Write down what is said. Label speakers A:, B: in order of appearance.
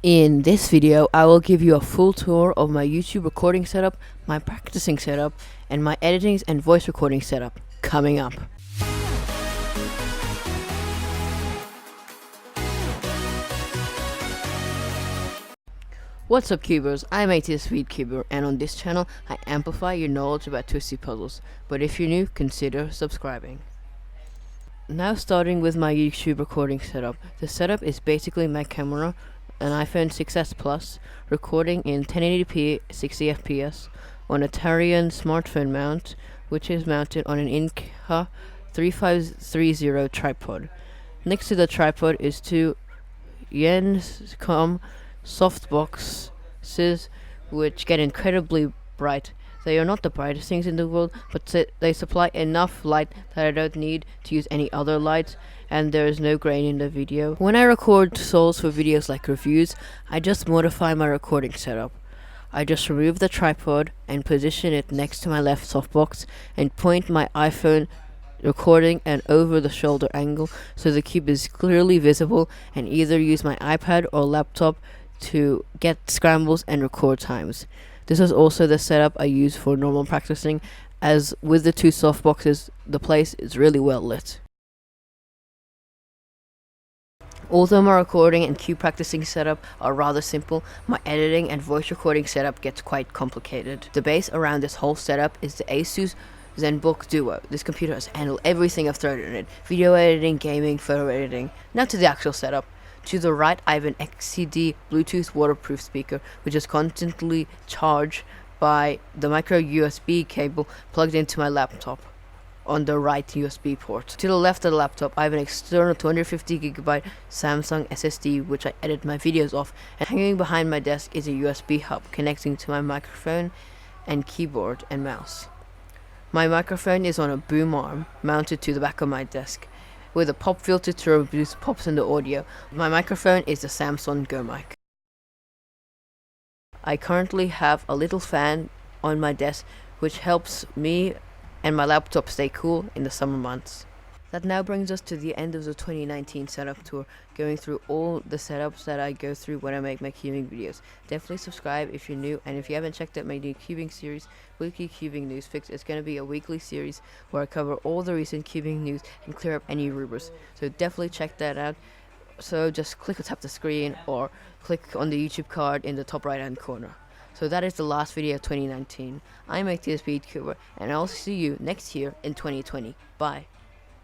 A: In this video, I will give you a full tour of my YouTube recording setup, my practicing setup, and my editing and voice recording setup coming up. What's up, cubers? I'm Speedcuber, and on this channel, I amplify your knowledge about twisty puzzles. But if you're new, consider subscribing. Now starting with my YouTube recording setup. The setup is basically my camera, an iPhone 6s Plus, recording in 1080p 60 fps on a Tarion smartphone mount, which is mounted on an Inca 3530 tripod. Next to the tripod is two Yenscom softboxes, which get incredibly bright. They are not the brightest things in the world, but they supply enough light that I don't need to use any other lights, and there is no grain in the video. When I record souls for videos like reviews, I just modify my recording setup. I just remove the tripod and position it next to my left softbox and point my iPhone recording an over-the-shoulder angle so the cube is clearly visible, and either use my iPad or laptop to get scrambles and record times. This is also the setup I use for normal practicing, as with the two softboxes, the place is really well lit. Although my recording and cue practicing setup are rather simple, my editing and voice recording setup gets quite complicated. The base around this whole setup is the Asus ZenBook Duo. This computer has handled everything I've thrown in it: video editing, gaming, photo editing. Now to the actual setup. To the right, I have an XCD Bluetooth waterproof speaker, which is constantly charged by the micro USB cable plugged into my laptop on the right USB port. To the left of the laptop, I have an external 250GB Samsung SSD, which I edit my videos off, and hanging behind my desk is a USB hub connecting to my microphone and keyboard and mouse. My microphone is on a boom arm mounted to the back of my desk, with a pop filter to reduce pops in the audio. My microphone is the Samsung Go mic. I currently have a little fan on my desk, which helps me and my laptop stay cool in the summer months. That now brings us to the end of the 2019 setup tour, going through all the setups that I go through when I make my cubing videos. Definitely subscribe if you're new, and if you haven't checked out my new cubing series, Weekly Cubing News Fix, it's going to be a weekly series where I cover all the recent cubing news and clear up any rumors. So definitely check that out. So just click or tap the screen or click on the YouTube card in the top right hand corner. So that is the last video of 2019. I'm Speedcuber, and I'll see you next year in 2020. Bye.